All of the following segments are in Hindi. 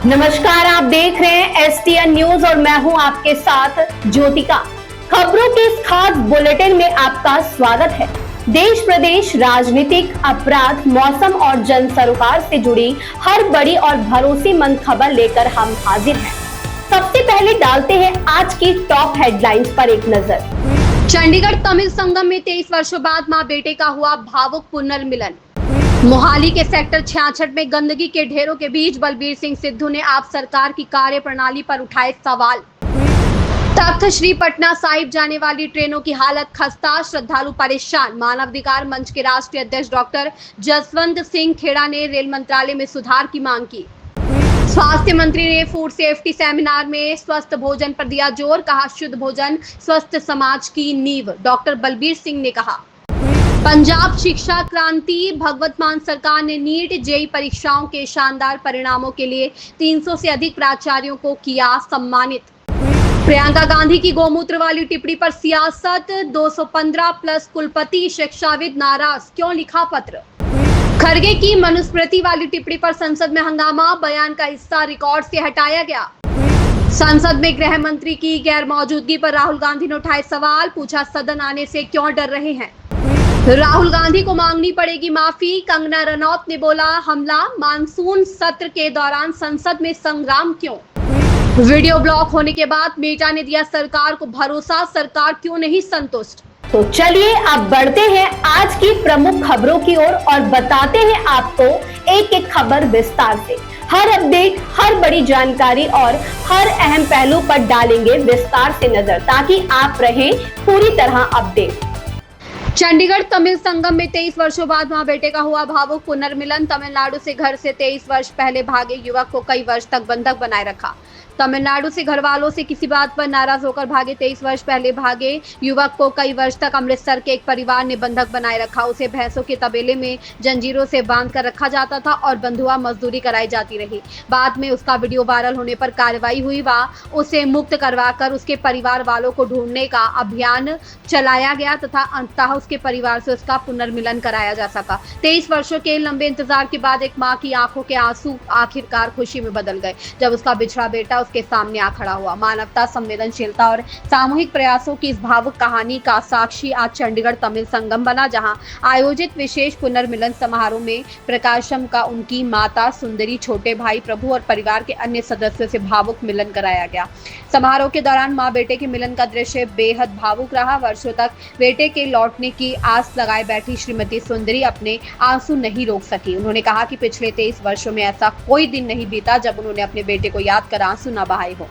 नमस्कार, आप देख रहे हैं STN न्यूज और मैं हूं आपके साथ ज्योतिका। खबरों के इस खास बुलेटिन में आपका स्वागत है। देश प्रदेश, राजनीतिक, अपराध, मौसम और जन सरोकार से जुड़ी हर बड़ी और भरोसेमंद खबर लेकर हम हाजिर हैं। सबसे पहले डालते हैं आज की टॉप हेडलाइंस पर एक नजर। चंडीगढ़ तमिल संगम में 23 वर्षों बाद मां बेटे का हुआ भावुक पुनर्मिलन। मोहाली के सेक्टर 66 में गंदगी के ढेरों के बीच बलबीर सिंह सिद्धू ने आप सरकार की कार्यप्रणाली पर उठाए सवाल। तख्त श्री पटना साहिब जाने वाली ट्रेनों की हालत खस्ता, श्रद्धालु परेशान। मानवाधिकार मंच के राष्ट्रीय अध्यक्ष डॉक्टर जसवंत सिंह खेड़ा ने रेल मंत्रालय में सुधार की मांग की। स्वास्थ्य मंत्री ने फूड सेफ्टी सेमिनार में स्वस्थ भोजन पर दिया जोर, कहा शुद्ध भोजन स्वस्थ समाज की नींव। डॉक्टर बलबीर सिंह ने कहा। पंजाब शिक्षा क्रांति, भगवत मान सरकार ने नीट जेईई परीक्षाओं के शानदार परिणामों के लिए 300 से अधिक प्राचार्यों को किया सम्मानित। प्रियंका गांधी की गौमूत्र वाली टिप्पणी पर सियासत, 215 प्लस कुलपति शिक्षाविद नाराज, क्यों लिखा पत्र। खरगे की मनुस्मृति वाली टिप्पणी पर संसद में हंगामा, बयान का हिस्सा रिकॉर्ड से हटाया गया। संसद में गृह मंत्री की गैर मौजूदगी पर राहुल गांधी ने उठाए सवाल, पूछा सदन आने से क्यों डर रहे हैं। राहुल गांधी को मांगनी पड़ेगी माफी, कंगना रनौत ने बोला हमला। मानसून सत्र के दौरान संसद में संग्राम क्यों। वीडियो ब्लॉक होने के बाद मेटा ने दिया सरकार को भरोसा, सरकार क्यों नहीं संतुष्ट। तो चलिए अब बढ़ते हैं आज की प्रमुख खबरों की ओर और बताते हैं आपको एक एक खबर विस्तार से। हर अपडेट, हर बड़ी जानकारी और हर अहम पहलू पर डालेंगे विस्तार से नजर, ताकि आप रहें पूरी तरह अपडेट। चंडीगढ़ तमिल संगम में 23 वर्षों बाद मां बेटे का हुआ भावुक पुनर्मिलन। तमिलनाडु से घर से 23 वर्ष पहले भागे युवक को कई वर्ष तक बंधक बनाए रखा। तमिलनाडु से घर वालों से किसी बात पर नाराज होकर भागे 23 वर्ष पहले भागे युवक को कई वर्ष तक अमृतसर के एक परिवार ने बंधक बनाए रखा। उसे भैंसों के तबेले में जंजीरों से बांध कर रखा जाता था और बंधुआ मजदूरी कराई जाती रही। बाद में उसका वीडियो वायरल होने पर कार्रवाई हुई व उसे मुक्त करवाकर उसके परिवार वालों को ढूंढने का अभियान चलाया गया तथा अंततः उसके परिवार से उसका पुनर्मिलन कराया जा सका। 23 वर्षों के लंबे इंतजार के बाद एक माँ की आंखों के आंसू आखिरकार खुशी में बदल गए जब उसका बिछड़ा बेटा के सामने आ खड़ा हुआ। मानवता, संवेदनशीलता और सामूहिक प्रयासों की इस भावुक कहानी का साक्षी आज चंडीगढ़ तमिल संगम बना, जहां आयोजित विशेष पुनर्मिलन समारोह में प्रकाशम का उनकी माता सुंदरी, छोटे भाई प्रभु और परिवार के अन्य सदस्यों से भावुक मिलन कराया गया। समारोह के दौरान मां बेटे के मिलन का दृश्य बेहद भावुक रहा। वर्षों तक बेटे के लौटने की आस लगाए बैठी श्रीमती सुंदरी अपने आंसू नहीं रोक सकी। उन्होंने कहा कि पिछले 23 वर्षों में ऐसा कोई दिन नहीं बीता जब उन्होंने अपने बेटे को याद कर आंसू न बहाए हो।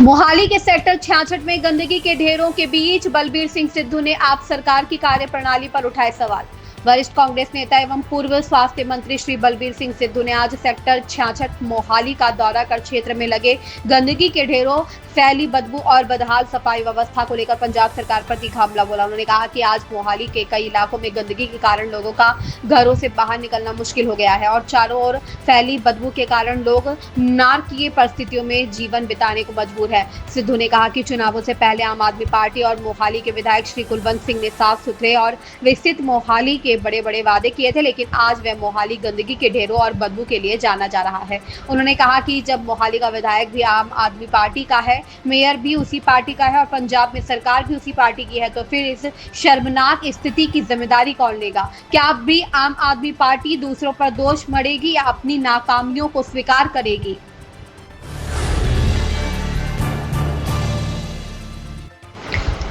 मोहाली के सेक्टर 66 में गंदगी के ढेरों के बीच बलबीर सिंह सिद्धू ने आप सरकार की कार्यप्रणाली पर उठाए सवाल। वरिष्ठ कांग्रेस नेता एवं पूर्व स्वास्थ्य मंत्री श्री बलबीर सिंह सिद्धू ने आज सेक्टर 66 मोहाली का दौरा कर क्षेत्र में लगे गंदगी के ढेरों, फैली बदबू और बदहाल सफाई व्यवस्था को लेकर पंजाब सरकार पर तीखा हमला बोला। उन्होंने कहा कि आज मोहाली के कई इलाकों में गंदगी के कारण लोगों का घरों से बाहर निकलना मुश्किल हो गया है और चारों ओर फैली बदबू के कारण लोग नारकीय परिस्थितियों में जीवन बिताने को मजबूर है। सिद्धू ने कहा कि चुनावों से पहले आम आदमी पार्टी और मोहाली के विधायक श्री कुलवंत सिंह ने साफ सुथरे और विकसित मोहाली के बड़े बड़े वादे किए थे, लेकिन आज वह मोहाली गंदगी के ढेरों और बदबू के लिए जाना जा रहा है। उन्होंने कहा कि जब मोहाली का विधायक भी आम आदमी पार्टी का है, मेयर भी उसी पार्टी का है और पंजाब में सरकार भी उसी पार्टी की है, तो फिर इस शर्मनाक स्थिति की जिम्मेदारी कौन लेगा। क्या अब भी आम आदमी पार्टी दूसरों पर दोष मढ़ेगी या अपनी नाकामियों को स्वीकार करेगी।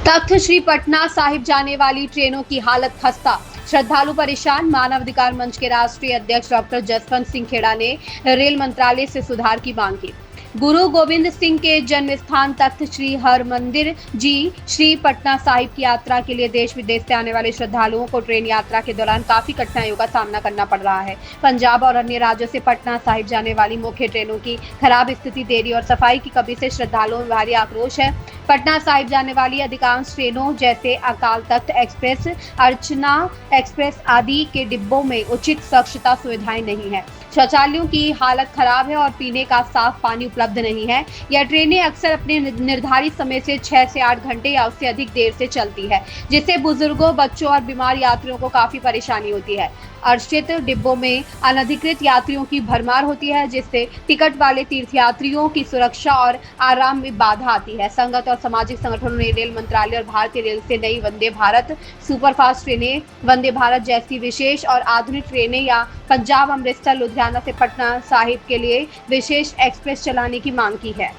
तख्त श्री पटना साहिब जाने वाली ट्रेनों की हालत खस्ता, श्रद्धालु परेशान। मानवाधिकार मंच के राष्ट्रीय अध्यक्ष डॉक्टर जसवंत सिंह खेड़ा ने रेल मंत्रालय से सुधार की मांग की। गुरु गोविंद सिंह के जन्म स्थान तख्त श्री हरमंदिर जी श्री पटना साहिब की यात्रा के लिए देश विदेश से आने वाले श्रद्धालुओं को ट्रेन यात्रा के दौरान काफी कठिनाइयों का सामना करना पड़ रहा है। पंजाब और अन्य राज्यों से पटना साहिब जाने वाली मुख्य ट्रेनों की खराब स्थिति, देरी और सफाई की कमी से श्रद्धालुओं में भारी आक्रोश है। पटना साहिब जाने वाली अधिकांश ट्रेनों जैसे अकाल तख्त एक्सप्रेस, अर्चना एक्सप्रेस आदि के डिब्बों में उचित स्वच्छता सुविधाएं नहीं है। शौचालयों की हालत खराब है और पीने का साफ पानी उपलब्ध नहीं है। यह ट्रेनें अक्सर अपने निर्धारित समय से 6 से 8 घंटे या उससे अधिक देर से चलती है, जिससे बुजुर्गों, बच्चों और बीमार यात्रियों को काफी परेशानी होती है। अर्चित डिब्बों में अनधिकृत यात्रियों की भरमार होती है, जिससे टिकट वाले तीर्थयात्रियों की सुरक्षा और आराम में बाधा आती है। संगत और सामाजिक संगठनों ने रेल मंत्रालय और भारतीय रेल से नई वंदे भारत सुपरफास्ट ट्रेनें, वंदे भारत जैसी विशेष और आधुनिक ट्रेनें या पंजाब, अमृतसर, लुधियाना से पटना साहिब के लिए विशेष एक्सप्रेस चलाने की मांग की है।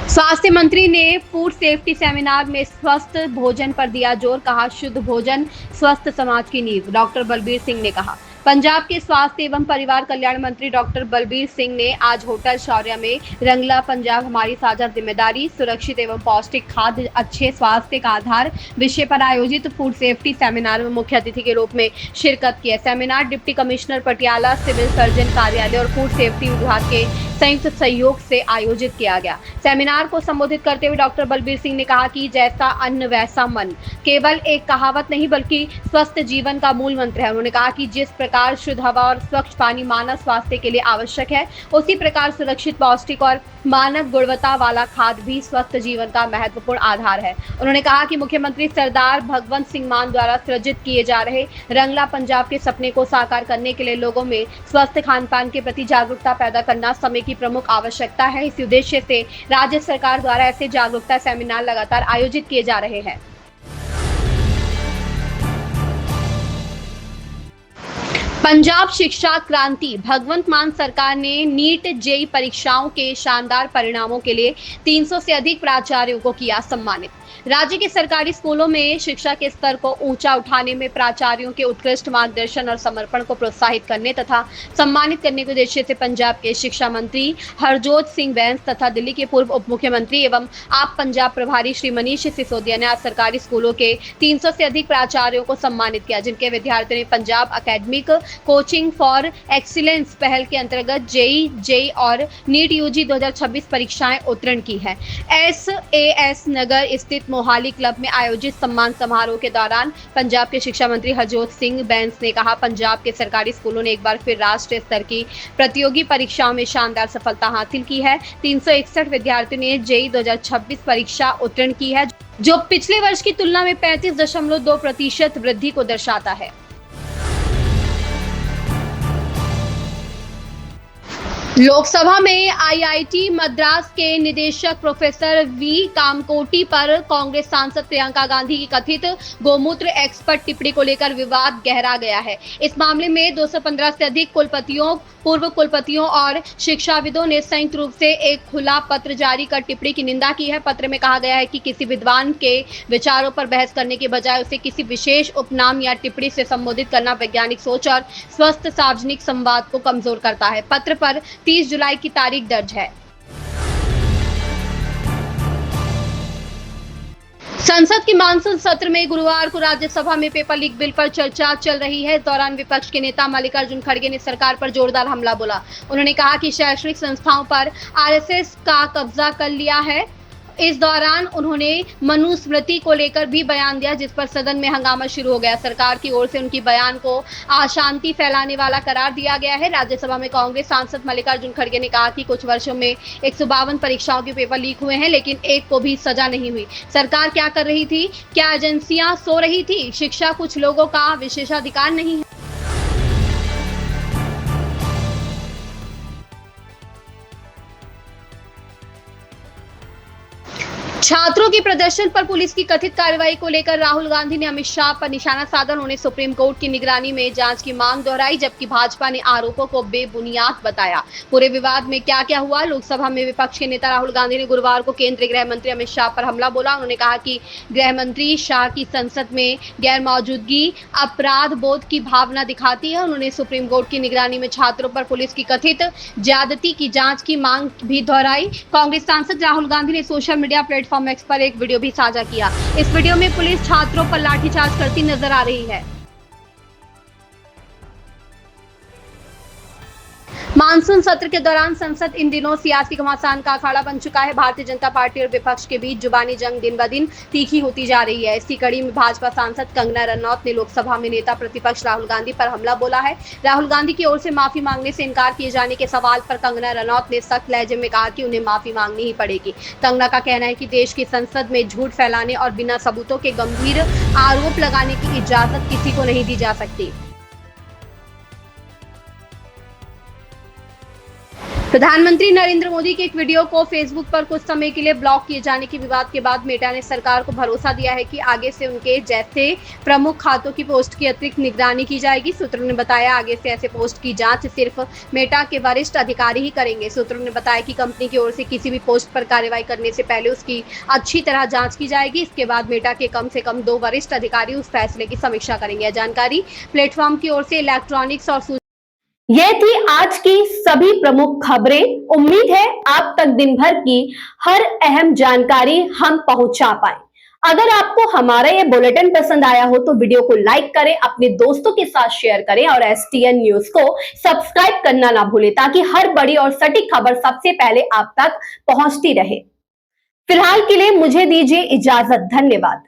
स्वास्थ्य मंत्री ने फूड सेफ्टी सेमिनार में स्वस्थ भोजन पर दिया जोर, कहा शुद्ध भोजन स्वस्थ समाज की नींव। डॉक्टर बलबीर सिंह ने कहा। पंजाब के स्वास्थ्य एवं परिवार कल्याण मंत्री डॉक्टर बलबीर सिंह ने आज होटल शौर्य में रंगला पंजाब हमारी साझा जिम्मेदारी, सुरक्षित एवं पौष्टिक खाद्य अच्छे स्वास्थ्य का आधार विषय पर आयोजित फूड सेफ्टी सेमिनार में मुख्य अतिथि के रूप में शिरकत की। Seminar deputy commissioner Patiala, civil surgeon कार्यालय और फूड सेफ्टी विभाग के संयुक्त सहयोग से आयोजित किया गया। सेमिनार को संबोधित करते हुए डॉक्टर बलबीर सिंह ने कहा कि जैसा अन्न वैसा मन केवल एक कहावत नहीं बल्कि स्वस्थ जीवन का मूल मंत्र है। उन्होंने कहा कि जिस प्रकार शुद्ध हवा और स्वच्छ पानी मानव स्वास्थ्य के लिए आवश्यक है, उसी प्रकार सुरक्षित, पौष्टिक और मानव गुणवत्ता वाला खाद्य भी स्वस्थ जीवन का महत्वपूर्ण आधार है। उन्होंने कहा कि मुख्यमंत्री सरदार भगवंत सिंह मान द्वारा सृजित किए जा रहे रंगला पंजाब के सपने को साकार करने के लिए लोगों में स्वस्थ खान पान के प्रति जागरूकता पैदा करना समय की प्रमुख आवश्यकता है। इसी उद्देश्य से राज्य सरकार द्वारा ऐसे जागरूकता सेमिनार लगातार आयोजित किए जा रहे हैं। पंजाब शिक्षा क्रांति। भगवंत मान सरकार ने नीट जेईई परीक्षाओं के शानदार परिणामों के लिए 300 से अधिक प्राचार्यों को किया सम्मानित। राज्य के सरकारी स्कूलों में शिक्षा के स्तर को ऊंचा उठाने में प्राचार्यों के उत्कृष्ट मार्गदर्शन और समर्पण को प्रोत्साहित करने तथा सम्मानित करने के उद्देश्य से पंजाब के शिक्षा मंत्री हरजोत सिंह बैंस तथा दिल्ली के पूर्व उप मुख्यमंत्री एवं आप पंजाब प्रभारी श्री मनीष सिसोदिया ने आज सरकारी स्कूलों के 300 से अधिक प्राचार्यों को सम्मानित किया, जिनके विद्यार्थियों ने Punjab academic coaching for excellence पहल के अंतर्गत जेईई और नीट यूजी 2026 परीक्षाएं उत्तीर्ण की है। SAS नगर स्थित मोहाली क्लब में आयोजित सम्मान समारोह के दौरान पंजाब के शिक्षा मंत्री हरजोत सिंह बैंस ने कहा, पंजाब के सरकारी स्कूलों ने एक बार फिर राष्ट्रीय स्तर की प्रतियोगी परीक्षाओं में शानदार सफलता हासिल की है। 361 विद्यार्थियों ने जेईई 2026 परीक्षा उत्तीर्ण की है, जो पिछले वर्ष की तुलना में 35.2% वृद्धि को दर्शाता है। लोकसभा में आईआईटी मद्रास के निदेशक प्रोफेसर वी कामकोटी पर कांग्रेस सांसद प्रियंका गांधी की कथित गोमूत्र एक्स पर टिप्पणी को लेकर विवाद गहरा गया है। इस मामले में 215 से अधिक कुलपतियों, पूर्व कुलपतियों और शिक्षाविदों ने संयुक्त रूप से एक खुला पत्र जारी कर टिप्पणी की निंदा की है। पत्र में कहा गया है कि किसी विद्वान के विचारों पर बहस करने के बजाय उसे किसी विशेष उपनाम या टिप्पणी से संबोधित करना वैज्ञानिक सोच और स्वस्थ सार्वजनिक संवाद को कमजोर करता है। पत्र पर 30 जुलाई की तारीख दर्ज है। संसद के मानसून सत्र में गुरुवार को राज्यसभा में पेपर लीक बिल पर चर्चा चल रही है। इस दौरान विपक्ष के नेता मल्लिकार्जुन खड़गे ने सरकार पर जोरदार हमला बोला। उन्होंने कहा कि शैक्षणिक संस्थाओं पर आरएसएस का कब्जा कर लिया है। इस दौरान उन्होंने मनुस्मृति को लेकर भी बयान दिया, जिस पर सदन में हंगामा शुरू हो गया। सरकार की ओर से उनकी बयान को अशांति फैलाने वाला करार दिया गया है। राज्यसभा में कांग्रेस सांसद मल्लिकार्जुन खड़गे ने कहा कि कुछ वर्षों में 152 परीक्षाओं के पेपर लीक हुए हैं, लेकिन एक को भी सजा नहीं हुई। सरकार क्या कर रही थी? क्या एजेंसियां सो रही थी? शिक्षा कुछ लोगों का विशेषाधिकार नहीं है। छात्रों के प्रदर्शन पर पुलिस की कथित कार्रवाई को लेकर राहुल गांधी ने अमित शाह पर निशाना साधा। उन्होंने सुप्रीम कोर्ट की निगरानी में जांच की मांग दोहराई, जबकि भाजपा ने आरोपों को बेबुनियाद बताया। पूरे विवाद में क्या क्या हुआ? लोकसभा में विपक्ष के नेता राहुल गांधी ने गुरुवार को केंद्रीय गृह मंत्री अमित शाह पर हमला बोला। उन्होंने कहा कि गृह मंत्री शाह की संसद में गैर मौजूदगी अपराध बोध की भावना दिखाती है। उन्होंने सुप्रीम कोर्ट की निगरानी में छात्रों पर पुलिस की कथित ज्यादती की जांच की मांग भी दोहराई। कांग्रेस सांसद राहुल गांधी ने सोशल मीडिया प्लेटफॉर्म एक्स पर एक वीडियो भी साझा किया। इस वीडियो में पुलिस छात्रों पर लाठीचार्ज करती नजर आ रही है। मानसून सत्र के दौरान संसद इन दिनों सियासी घमासान का अखाड़ा बन चुका है। भारतीय जनता पार्टी और विपक्ष के बीच जुबानी जंग दिन ब दिन तीखी होती जा रही है। इसी कड़ी में भाजपा सांसद कंगना रनौत ने लोकसभा में नेता प्रतिपक्ष राहुल गांधी पर हमला बोला है। राहुल गांधी की ओर से माफी मांगने से इनकार किए जाने के सवाल पर कंगना रनौत ने सख्त लहजे में कहा कि उन्हें माफी मांगनी ही पड़ेगी। कंगना का कहना है कि देश की संसद में झूठ फैलाने और बिना सबूतों के गंभीर आरोप लगाने की इजाजत किसी को नहीं दी जा सकती। प्रधानमंत्री नरेंद्र मोदी के एक वीडियो को फेसबुक पर कुछ समय के लिए ब्लॉक किए जाने के विवाद के बाद मेटा ने सरकार को भरोसा दिया है कि आगे से उनके जैसे प्रमुख खातों की पोस्ट की अतिरिक्त निगरानी की जाएगी। सूत्रों ने बताया आगे से ऐसे पोस्ट की जांच सिर्फ मेटा के वरिष्ठ अधिकारी ही करेंगे। सूत्रों ने बताया कि कंपनी की ओर से किसी भी पोस्ट पर कार्रवाई करने से पहले उसकी अच्छी तरह जाँच की जाएगी। इसके बाद मेटा के कम से कम 2 वरिष्ठ अधिकारी उस फैसले की समीक्षा करेंगे। जानकारी प्लेटफॉर्म की ओर से इलेक्ट्रॉनिक्स और ये थी आज की सभी प्रमुख खबरें। उम्मीद है आप तक दिन भर की हर अहम जानकारी हम पहुंचा पाए। अगर आपको हमारा ये बुलेटिन पसंद आया हो तो वीडियो को लाइक करें, अपने दोस्तों के साथ शेयर करें और STN न्यूज को सब्सक्राइब करना ना भूलें ताकि हर बड़ी और सटीक खबर सबसे पहले आप तक पहुंचती रहे। फिलहाल के लिए मुझे दीजिए इजाजत। धन्यवाद।